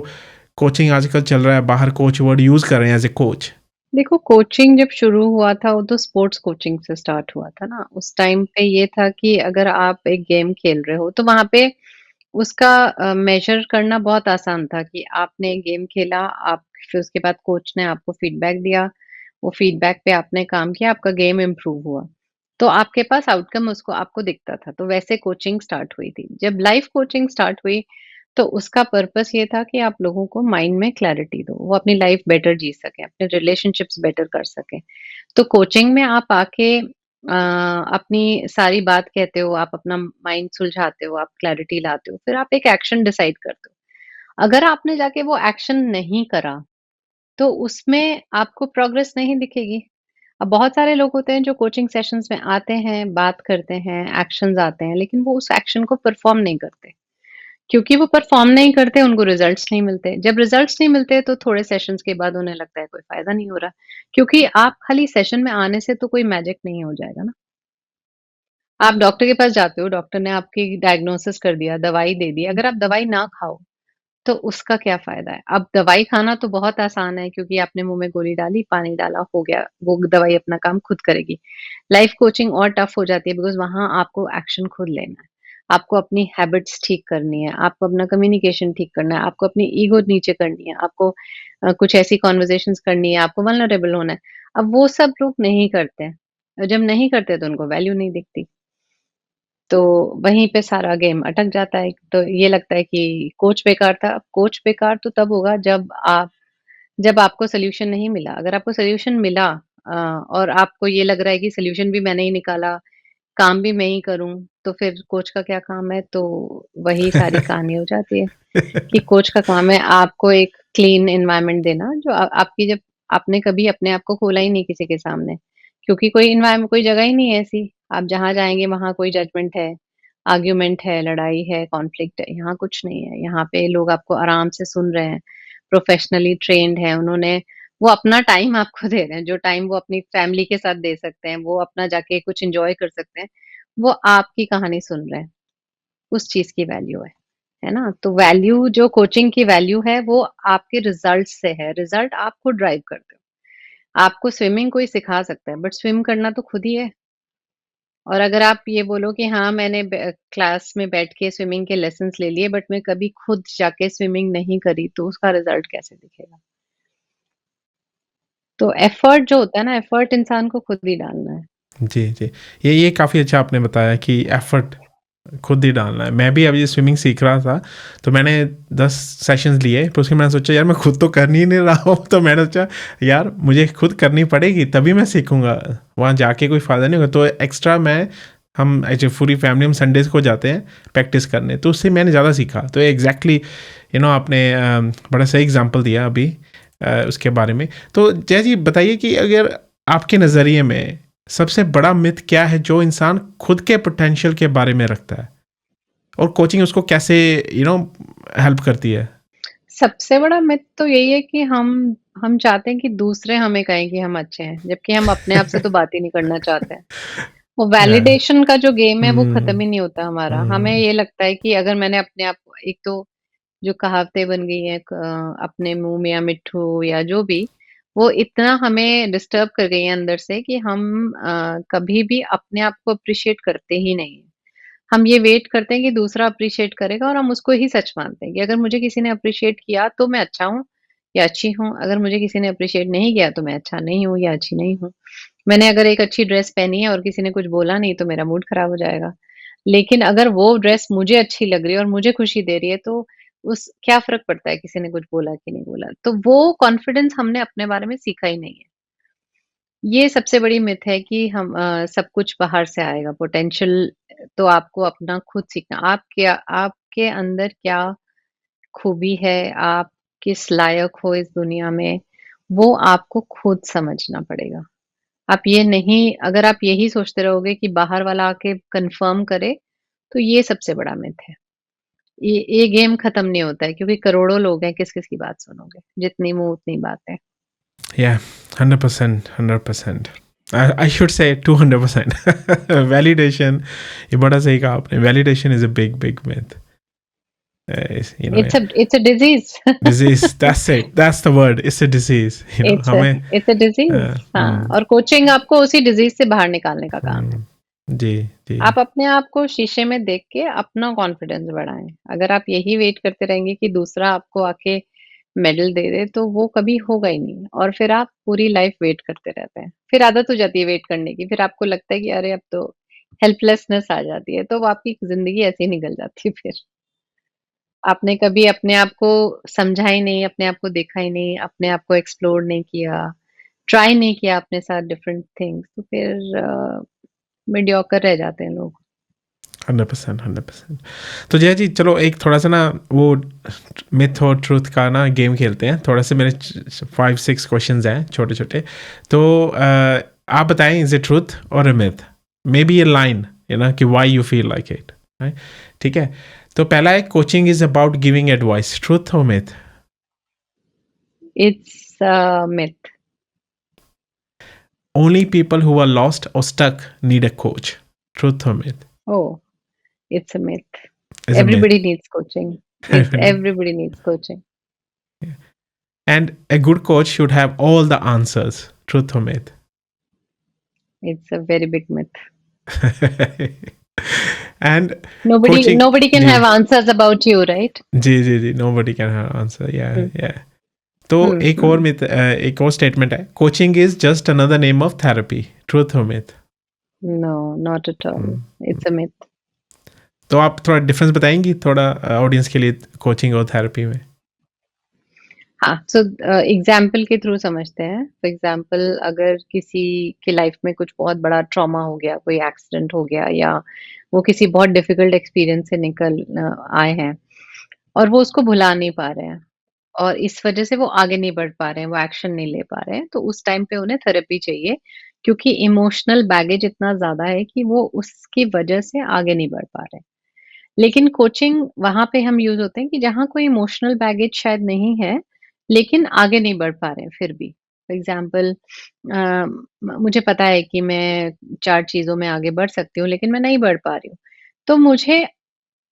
कोचिंग आजकल चल रहा है, बाहर कोच वर्ड यूज़ कर रहे हैं एज ए कोच? देखो कोचिंग जब शुरू हुआ था वो तो स्पोर्ट्स कोचिंग से स्टार्ट हुआ था ना। उस टाइम पे ये था कि अगर आप एक गेम खेल रहे हो तो वहाँ पे उसका मेज़र करना बहुत आसान था कि आपने गेम खेला, आप फिर उसके बाद कोच ने आपको फीडबैक दिया, वो फीडबैक पे आपने काम किया, आपका गेम इम्प्रूव हुआ। तो आपके पास आउटकम उसको आपको दिखता था, तो वैसे कोचिंग स्टार्ट हुई थी। जब लाइफ कोचिंग स्टार्ट हुई, तो उसका पर्पस ये था कि आप लोगों को माइंड में क्लैरिटी दो, वो अपनी लाइफ बेटर जी सकें, अपने रिलेशनशिप्स बेटर कर सकें। तो कोचिंग में आप आके अपनी सारी बात कहते हो, आप अपना माइंड सुलझाते हो, आप क्लैरिटी लाते हो, फिर आप एक एक्शन डिसाइड करते हो। अगर आपने जाके वो एक्शन नहीं करा, तो उसमें आपको प्रोग्रेस नहीं दिखेगी। अब बहुत सारे लोग होते हैं जो कोचिंग सेशंस में आते हैं, बात करते हैं, एक्शंस आते हैं, लेकिन वो उस एक्शन को परफॉर्म नहीं करते। क्योंकि वो परफ़ॉर्म नहीं करते, उनको रिज़ल्ट्स नहीं मिलते। जब रिज़ल्ट्स नहीं मिलते तो थोड़े सेशंस के बाद उन्हें लगता है कोई फ़ायदा नहीं हो रहा। क्योंकि आप खाली सेशन में आने से तो कोई मैजिक नहीं हो जाएगा ना। आप डॉक्टर के पास जाते हो, डॉक्टर ने आपकी डायग्नोसिस कर दिया, दवाई दे दी, अगर आप दवाई ना खाओ तो उसका क्या फ़ायदा है? अब दवाई खाना तो बहुत आसान है क्योंकि आपने मुँह में गोली डाली, पानी डाला, हो गया, वो दवाई अपना काम खुद करेगी। लाइफ़ कोचिंग और टफ़ हो जाती है बिकॉज़ वहाँ आपको एक्शन खुद लेना है। आपको अपनी हैबिट्स ठीक करनी है, आपको अपना कम्युनिकेशन ठीक करना है, आपको अपनी ईगो नीचे करनी है, आपको कुछ ऐसी कन्वर्सेशंस करनी है, आपको वल्नरेबल होना है। अब वो सब लोग नहीं करते हैं और जब नहीं करते तो उनको वैल्यू नहीं दिखती। तो वहीं पे सारा गेम अटक जाता है। तो ये लगता है कि कोच बेकार था। कोच बेकार तो तब होगा जब आपको सॉल्यूशन नहीं मिला। अगर आपको सॉल्यूशन मिला और आपको ये लग रहा है कि सॉल्यूशन भी मैंने ही निकाला, काम भी मैं ही करूँ, तो फिर कोच का क्या काम है? तो वही सारी कहानी हो जाती है कि कोच का काम है आपको एक क्लीन एनवायरनमेंट देना जो आपकी जब आपने कभी अपने आप को खोला ही नहीं किसी के सामने। क्योंकि कोई जगह ही नहीं है ऐसी। आप जहाँ जाएँगे वहाँ कोई जजमेंट है, आर्ग्यूमेंट है, लड़ाई है, कॉन्फ्लिक्ट है, यहाँ कुछ नहीं है। यहाँ पे लोग आपको आराम से सुन रहे हैं, प्रोफेशनली ट्रेन्ड हैं, उन्होंने वो अपना टाइम आपको दे रहे हैं, जो टाइम वो अपनी फैमिली के साथ दे सकते हैं, वो अपना जाके कुछ एन्जॉय कर सकते हैं, वो आपकी कहानी सुन रहे हैं, उस चीज़ की वैल्यू है ना? तो वैल्यू जो कोचिंग की वैल्यू है वो आपके रिज़ल्ट से है, रिज़ल्ट आप खुद ड्राइव करते हो। आपको स्विमिंग कोई सिखा सकता है, बट स्विम करना तो खुद ही है। और अगर आप ये बोलो कि हाँ, मैंने क्लास में बैठ के स्विमिंग के लेसन्स ले लिए बट मैं कभी खुद जाके स्विमिंग नहीं करी, तो उसका रिज़ल्ट कैसे दिखेगा? तो एफर्ट जो होता है ना, एफर्ट इंसान को खुद ही डालना है। जी, जी। ये काफ़ी अच्छा आपने बताया कि एफ़र्ट खुद ही डालना है। मैं भी अभी स्विमिंग सीख रहा था, तो मैंने 10 सेशंस लिए, फिर उसके मैंने सोचा यार मैं खुद तो कर ही नहीं रहा हूँ, तो मैंने सोचा यार मुझे खुद करनी पड़ेगी तभी मैं सीखूँगा, वहाँ जाके कोई फ़ायदा नहीं होगा। तो एक्स्ट्रा हम एक्चुअली पूरी फैमिली हम संडेज़ को जाते हैं प्रैक्टिस करने, तो उससे मैंने ज़्यादा सीखा। तो एग्ज़ैक्टली आपने बड़ा सही एग्ज़ाम्पल दिया अभी उसके बारे में। तो जय जी बताइए कि अगर आपके नज़रिए में सबसे बड़ा मिथ क्या है जो इंसान खुद के पोटेंशियल के बारे में रखता है और कोचिंग उसको कैसे हेल्प करती है? सबसे बड़ा मिथ तो यही है कि हम चाहते हैं कि दूसरे हमें कहें कि हम अच्छे हैं, जबकि हम अपने आप से तो बात ही नहीं करना चाहते हैं। वो या वैलिडेशन का जो गेम है वो खत्म हुँ, ही नहीं होता हमारा। हमें हुँ, ये लगता है कि अगर मैंने अपने आप को एक तो जो कहावतें बन गई हैं अपने मुँह में या मिट्ठू या जो भी, वो इतना हमें डिस्टर्ब कर गई हैं अंदर से कि हम कभी भी अपने आप को एप्रिशिएट करते ही नहीं हैं। हम ये वेट करते हैं कि दूसरा एप्रिशिएट करेगा और हम उसको ही सच मानते हैं कि अगर मुझे किसी ने एप्रिशिएट किया तो मैं अच्छा हूँ या अच्छी हूँ, अगर मुझे किसी ने एप्रिशिएट नहीं किया तो मैं अच्छा नहीं हूँ या अच्छी नहीं हूँ। मैंने अगर एक अच्छी ड्रेस पहनी है और किसी ने कुछ बोला नहीं तो मेरा मूड खराब हो जाएगा। लेकिन अगर वो ड्रेस मुझे अच्छी लग रही है और मुझे खुशी दे रही है तो उस क्या फ़र्क पड़ता है किसी ने कुछ बोला कि नहीं बोला। तो वो कॉन्फिडेंस हमने अपने बारे में सीखा ही नहीं है। ये सबसे बड़ी मिथ है कि सब कुछ बाहर से आएगा, पोटेंशियल तो आपको अपना खुद सीखना। आपके अंदर क्या खूबी है, आप किस लायक हो इस दुनिया में, वो आपको खुद समझना पड़ेगा। आप ये नहीं अगर आप यही सोचते रहोगे कि बाहर वाला आके कन्फर्म करे, तो ये सबसे बड़ा मिथ है। ये गेम खत्म नहीं होता है क्योंकि करोड़ों लोग हैं, किस-किस की बात सुनोगे? जितनी मुँह उतनी बातें। या 100%, 100%। I should say 200%। वैलिडेशन ये बड़ा सही कहा आपने। Validation is a big, big myth. It's a disease disease that's the word, it's a disease हमें इट्स अ डिज़ीज़ हाँ, और कोचिंग आपको उसी डिज़ीज़ से बाहर निकालने का काम है। जी, जी। आप अपने आप को शीशे में देख के अपना कॉन्फिडेंस बढ़ाएँ। अगर आप यही वेट करते रहेंगे कि दूसरा आपको आके मेडल दे दे, तो वो कभी होगा ही नहीं और फिर आप पूरी लाइफ़ वेट करते रहते हैं। फिर आदत हो जाती है वेट करने की, फिर आपको लगता है कि अरे अब तो हेल्पलेसनेस आ जाती है, तो वो आपकी ज़िंदगी ऐसे ही निकल जाती है फिर। आपने कभी अपने आप को समझा ही नहीं, अपने आप को देखा ही नहीं, अपने आप को एक्सप्लोर नहीं किया, ट्राई नहीं किया अपने साथ डिफरेंट थिंग्स, तो फिर मीडियोकर रह जाते हैं लोग। 100%, 100%। तो जय जी चलो एक थोड़ा-सा ना वो मिथ और ट्रुथ का ना गेम खेलते हैं। थोड़ा से मेरे 5-6 क्वेश्चंस हैं छोटे-छोटे। तो आप बताएँ इज़ इट ट्रुथ और a myth? May be a line कि why you feel like it, right? ठीक है? तो पहला है coaching is about giving advice, truth और myth? It's a myth. Only people who are lost or stuck need a coach, truth or myth? Oh, it's a myth. Is a myth. Everybody needs coaching. Everybody needs coaching. And a good coach should have all the answers, truth or myth? It's a very big myth. And Nobody coaching, nobody can जी have answers about you, right? जी, nobody can have answer, Hmm. yeah. तो एक और myth, एक और statement है, coaching is just another name of therapy, truth और myth? No, not at all. It's a myth. तो आप थोड़ा डिफरेंस बताएंगी थोड़ा ऑडियंस के लिए कोचिंग और थेरेपी में? हाँ, सो एग्जाम्पल के थ्रू समझते हैं। फॉर एग्जाम्पल, अगर किसी की लाइफ में कुछ बहुत बड़ा ट्रॉमा हो गया, कोई एक्सीडेंट हो गया, या वो किसी बहुत डिफिकल्ट एक्सपीरियंस से निकल आए हैं और वो उसको भुला नहीं पा रहे हैं, और इस वजह से वो आगे नहीं बढ़ पा रहे हैं, वो एक्शन नहीं ले पा रहे हैं, तो उस टाइम पे उन्हें थेरेपी चाहिए, क्योंकि इमोशनल बैगेज इतना ज़्यादा है कि वो उसकी वजह से आगे नहीं बढ़ पा रहे हैं। लेकिन कोचिंग वहाँ पे हम यूज़ होते हैं कि जहाँ कोई इमोशनल बैगेज शायद नहीं है, लेकिन आगे नहीं बढ़ पा रहे हैं फिर भी। फॉर एग्ज़ाम्पल, मुझे पता है कि मैं 4 चीज़ों में आगे बढ़ सकती हूँ, लेकिन मैं नहीं बढ़ पा रही हूँ। तो मुझे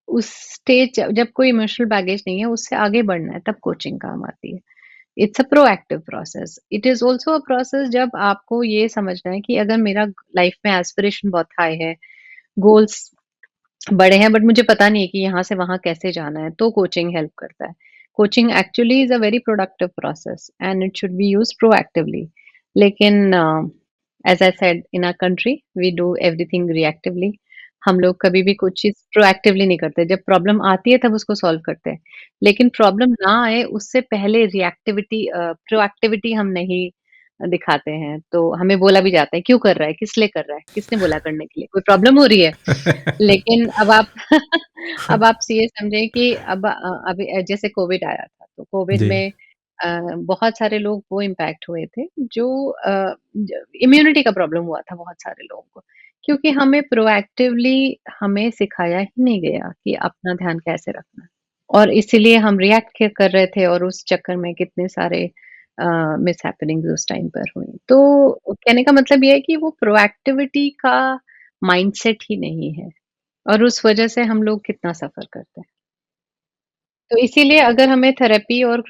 उस स्टेज जब कोई इमोशनल बैगेज नहीं है, उससे आगे बढ़ना है, तब कोचिंग काम आती है। It's a proactive process. It is also a process जब आपको ये समझना है कि अगर मेरा लाइफ में एस्पिरेशन बहुत हाई है, गोल्स बड़े हैं, बट मुझे पता नहीं है कि यहाँ से वहाँ कैसे जाना है, तो कोचिंग हेल्प करता है। Coaching actually is a very productive process and it should be used proactively. लेकिन as I said, in our country we do everything reactively. हम लोग कभी भी कुछ चीज़ प्रोएक्टिवली नहीं करते। जब प्रॉब्लम आती है तब उसको सॉल्व करते हैं। लेकिन प्रॉब्लम ना आए उससे पहले प्रोएक्टिविटी हम नहीं दिखाते हैं। तो हमें बोला भी जाता है, "क्यों कर रहा है? किस लिए कर रहा है? किसने बोला करने के लिए? कोई प्रॉब्लम हो रही है?" लेकिन अब आप अब आप ये समझें कि अभी जैसे कोविड आया था, तो कोविड जी। में बहुत सारे लोग वो इम्पैक्ट हुए थे जो इम्यूनिटी का प्रॉब्लम हुआ था बहुत सारे लोगों को, क्योंकि हमें प्रोएक्टिवली हमें सिखाया ही नहीं गया कि अपना ध्यान कैसे रखना है, और इसीलिए हम रिएक्ट कर रहे थे, और उस चक्कर में कितने सारे मिस हैपनिंग्स उस टाइम पर हुई। तो कहने का मतलब ये है कि वो प्रोएक्टिविटी का माइंडसेट ही नहीं है, और उस वजह से हम लोग कितना सफ़र करते हैं। तो इसीलिए अगर हमें थेरेपी और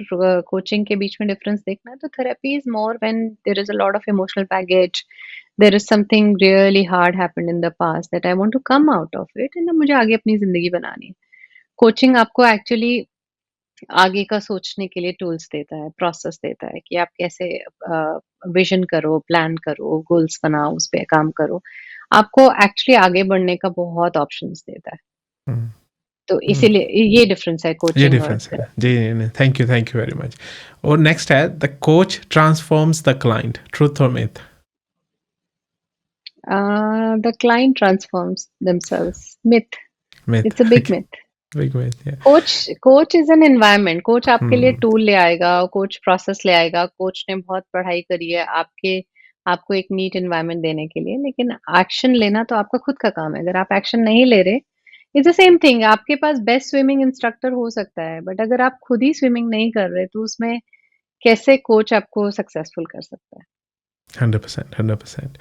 कोचिंग के बीच में डिफरेंस देखना है, तो therapy is more when there is a lot of emotional baggage, there is something really hard happened in the past that I want to come out of it, and मुझे आगे अपनी ज़िंदगी बनानी है। कोचिंग आपको एक्चुअली आगे का सोचने के लिए टूल्स देता है, प्रोसेस देता है कि आप कैसे विज़न करो, प्लान करो, गोल्स बनाओ, उस पे काम करो। आपको एक्चुअली आगे बढ़ने का बहुत ऑप्शंस देता है। हम्म, तो हम्म, इसीलिए ये डिफरेंस है ये कोचिंग और डिफरेंस है जी। Thank you very much. और नेक्स्ट है, the coach transforms the client, truth और myth? the client transforms themselves. Myth. Myth, It's a big myth. Big myth, या। Coach is an environment. Coach आपके लिए हम्म, tool ले आएगा, कोच प्रोसेस ले आएगा, कोच ने बहुत पढ़ाई करी है आपको एक नीट एनवायरनमेंट देने के लिए, लेकिन एक्शन लेना तो आपका खुद का काम है। अगर आप एक्शन नहीं ले रहे, इट्स द सेम थिंग। आपके पास बेस्ट स्विमिंग इंस्ट्रक्टर हो सकता है, बट अगर आप खुद ही स्विमिंग नहीं कर रहे, तो उसमें कैसे कोच आपको सक्सेसफुल कर सकता है? 100%, 100%।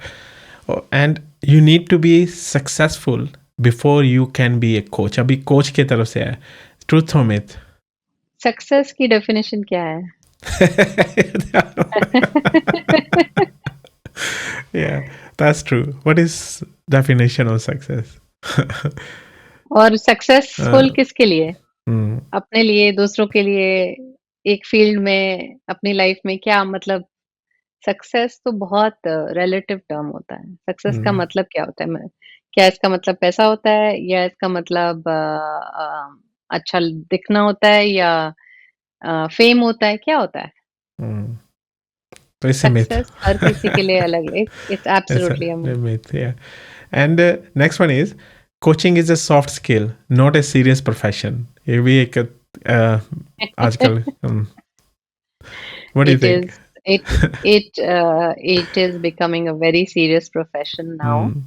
And you need to be successful before you can be a coach. अभी कोच की तरफ से है, ट्रूथ और मिथ? सक्सेस की डेफिनेशन क्या है? Yeah, that's true. What is definition of success? और सक्सेसफुल uh, किसके लिए? mm, अपने लिए, दूसरों के लिए, एक फील्ड में, अपनी लाइफ में, क्या मतलब? सक्सेस तो बहुत रिलेटिव टर्म होता है। सक्सेस का mm, मतलब क्या होता है? क्या इसका मतलब पैसा होता है, या इसका मतलब अच्छा दिखना होता है, या फेम होता है, क्या होता है? mm. So it's a myth. Success हर किसी के लिए अलग है। It's It's absolutely a a myth। myth, yeah. And next one is, coaching is a soft skill, not a serious profession. ये भी एक आजकल what do you It think? is it it is becoming a very serious profession now. Mm,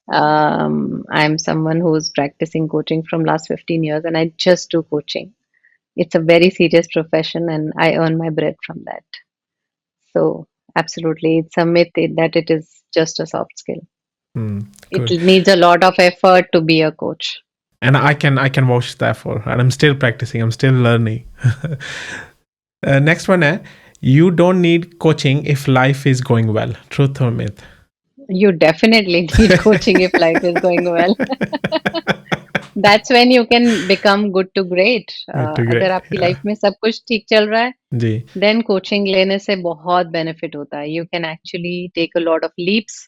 I'm someone who's practicing coaching from last 15 years, and I just do coaching. It's a very serious profession, and I earn my bread from that. So, absolutely, it's a myth that it is just a soft skill. It Good. needs a lot of effort to be a coach. And I can vouch that for, and I'm still practicing, I'm still learning. Next one है, you don't need coaching if life is going well. Truth or myth? You definitely need coaching if life is going well. That's when you can become good to great. Good to अगर great. आपकी Yeah. Life में सब कुछ ठीक चल रहा है, जी. Then coaching लेने से बहुत बेनिफिट होता है। You can actually take a lot of leaps.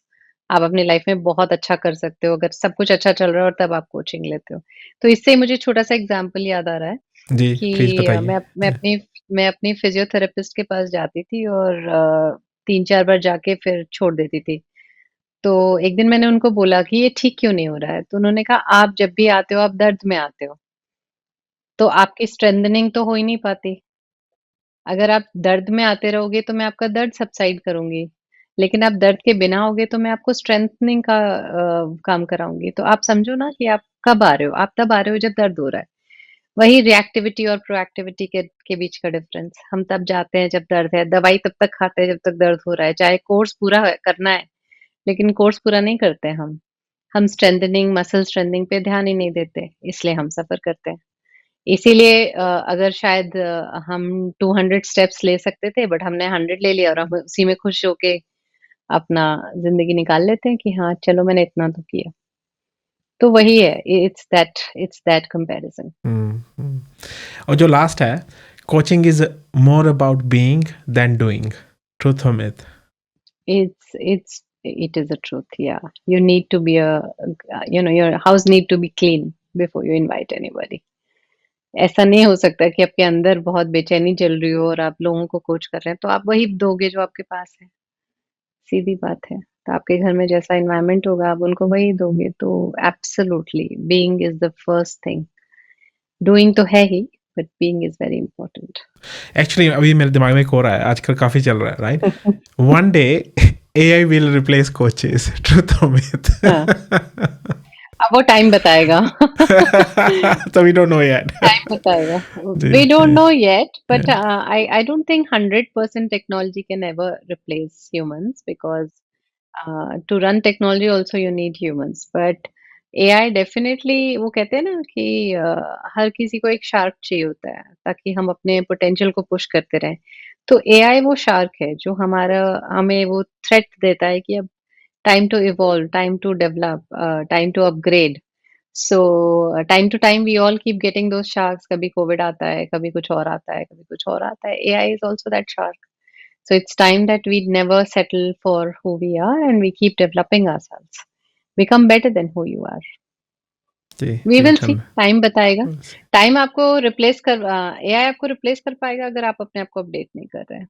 आप अपनी लाइफ में बहुत अच्छा कर सकते हो, अगर सब कुछ अच्छा चल रहा है और तब आप कोचिंग लेते हो। तो इससे मुझे छोटा-सा एग्ज़ाम्पल याद आ रहा है जी, कि प्लीज़ बताइए। मैं अपनी फिज़ियोथेरेपिस्ट के पास जाती थी और 3-4 बार जाके फिर छोड़ देती थी। तो एक दिन मैंने उनको बोला कि ये ठीक क्यों नहीं हो रहा है? तो उन्होंने कहा, "आप जब भी आते हो, आप दर्द में आते हो, तो आपकी स्ट्रेंथनिंग तो हो ही नहीं पाती। अगर आप दर्द में आते रहोगे, तो मैं आपका दर्द सबसाइड करूँगी। लेकिन आप दर्द के बिना आओगे, तो मैं आपको स्ट्रेंथनिंग का काम कराऊँगी। तो आप समझो ना कि आप कब आ रहे हो? आप तब आ रहे हो जब दर्द हो रहा है। वही रिएक्टिविटी और प्रोएक्टिविटी के बीच का डिफरेंस। हम तब जाते हैं जब दर्द है, दवाई तब तक खाते हैं जब तक दर्द हो रहा है। चाहे कोर्स पूरा करना है, लेकिन कोर्स पूरा नहीं करते हम। हम स्ट्रेंथनिंग, मसल स्ट्रेंथनिंग पे ध्यान ही नहीं देते, इसलिए हम सफ़र करते हैं। इसीलिए अगर शायद हम 200 स्टेप्स ले सकते थे, बट हमने 100 ले लिया और हम उसी में खुश होके अपना ज़िंदगी निकाल लेते हैं कि हाँ, चलो मैंने इतना तो किया। तो वही है, इट्स दैट कंपैरिज़न। हुँ, हुँ। और जो लास्ट है, coaching is more about being than doing. Truth और myth? It is a truth, yeah. You need to be your house need to be clean before you invite anybody. ऐसा नहीं हो सकता कि आपके अंदर बहुत बेचैनी चल रही हो और आप लोगों को कोच कर रहे हैं, तो आप वही दोगे जो आपके पास है, सीधी बात है। तो आपके घर में जैसा एनवायरनमेंट होगा, आप उनको वही दोगे, तो absolutely being is the first thing. Doing तो है ही, but being is very important. Actually अभी मेरे दिमाग में एक और आया, आजकल काफ़ी चल रहा है, right? One day AI will replace coaches. Truth और मिथ? हाँ, अब वो टाइम बताएगा। So we don't know yet. Time बताएगा। जी, We don't ji, know yet, but yeah. I don't think 100% technology can ever replace humans because to run technology also you need humans. But AI definitely वो कहते हैं ना कि हर किसी को एक shark चाहिए होता है ताकि हम अपने पोटेंशियल को पुश करते रहें। तो एआई वो शार्क है जो हमें वो थ्रेट देता है कि अब time to evolve, time to develop, time to upgrade. So time to time we all keep getting those shocks. कभी कोविड आता है, कभी कुछ और आता है, कभी कुछ और आता है। AI is also that shark. So it's time that we never settle for who we are and we keep developing ourselves. Become better than who you are. जी, We जी, will see. चल टाइम बताएगा। Time आपको AI आपको replace कर पाएगा अगर आप अपने आप को अपडेट नहीं कर रहे हैं।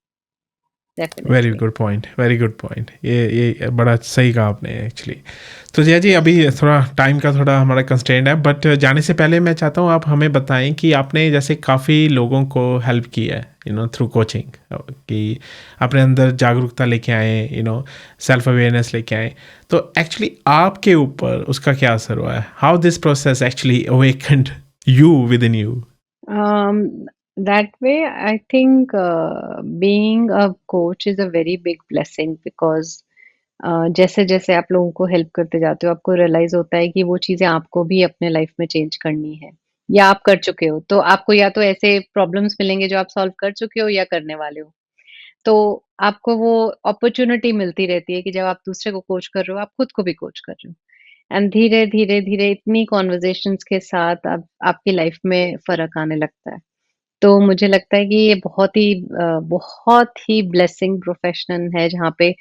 Very definitely. Good point, very good point. ये बड़ा सही कहा आपने एक्चुअली। तो जया जी, अभी थोड़ा टाइम का थोड़ा हमारा कंस्ट्रेंट है, बट जाने से पहले मैं चाहता हूँ आप हमें बताएं कि आपने जैसे काफ़ी लोगों को हेल्प की है, थ्रू कोचिंग, कि अपने अंदर जागरूकता लेके आए, सेल्फ अवेयरनेस लेके आए। तो एक्चुअली आपके ऊपर उसका क्या असर हुआ है? How this process actually awakened you with in you? That way, I think being a coach is a very big blessing because जैसे-जैसे आप लोगों को हेल्प करते जाते हो, आपको रियलाइज़ होता है कि वो चीज़ें आपको भी अपने लाइफ में चेंज करनी है या आप कर चुके हो। तो आपको या तो ऐसे प्रॉब्लम्स मिलेंगे जो आप सॉल्व कर चुके हो या करने वाले हो। तो आपको वो अपॉर्च्युनिटी मिलती रहती है कि जब आप दूसरे को कोच कर रहे हो, आप खुद को भी कोच कर रहे हो। एंड धीरे-धीरे इतनी कन्वर्सेशंस के साथ अब आपकी लाइफ में फ़र्क आने लगता है। तो मुझे लगता है कि ये बहुत ही ब्लेसिंग प्रोफ़ेशन है जहाँ पे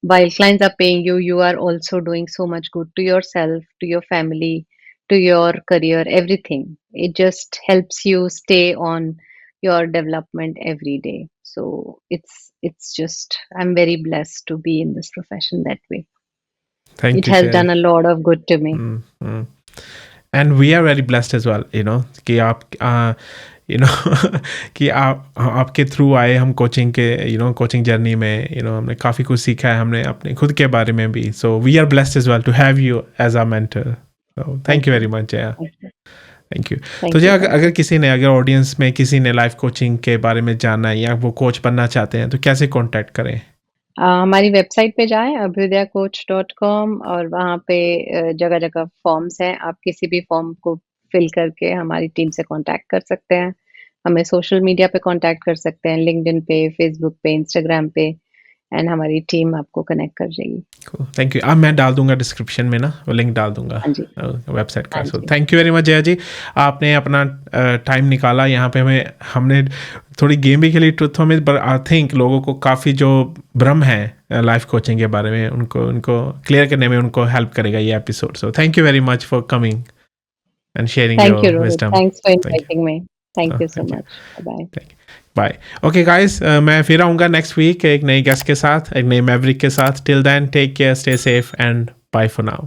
while clients are paying you, you are also doing so much good to yourself, to your family, to your career, everything. It just helps you stay on your development every day. So it's just I'm very blessed to be in this profession that way. It thank you has Jaya. done a lot of good to me. And we are very blessed as well, कि आप you know कि आपके through आए हम coaching के coaching journey में हमने काफ़ी कुछ सीखा है, हमने अपने खुद के बारे में भी. So we are blessed as well to have you as a mentor. So thank thank you you, very much Jaya. Thank you, thank you. तो थैंक जया, यू अगर सो अगर मच। किसी ने, अगर ऑडियंस में किसी ने लाइफ कोचिंग के बारे में जानना है या वो कोच बनना चाहते हैं तो कैसे कांटेक्ट करें? हमारी वेबसाइट पे जाएँ abhyudaya.coach.com और वहाँ पे जगह-जगह फॉर्म्स हैं। आप किसी भी फॉर्म को फिल करके हमारी टीम से कॉन्टैक्ट कर सकते हैं। हमें सोशल मीडिया पे कॉन्टैक्ट कर सकते हैं, लिंक्डइन पे, फेसबुक पे, इंस्टाग्राम पे एंड हमारी टीम आपको कनेक्ट कर देगी। Thank you. अब मैं डाल दूंगा डिस्क्रिप्शन में ना, वो लिंक डाल दूंगा हाँ जी, वेबसाइट का. हाँ सो जी। Thank you very much Jaya ji. आपने अपना टाइम निकाला यहाँ पे. हमने थोड़ी गेम भी खेली ट्रुथ में, बट आई थिंक लोगों को काफ़ी जो भ्रम है लाइफ कोचिंग के बारे में, उनको क्लियर करने में उनको हेल्प करेगा ये episode. So thank you very much for coming and sharing thank you your Rohit, wisdom. Thanks for thank inviting me. Thank you. You so thank you. Much. Bye. Thank you. Bye. Okay guys, मैं फिर आऊँगा next week एक नई guest के साथ, एक नई maverick के साथ. Till then take care, stay safe and bye for now.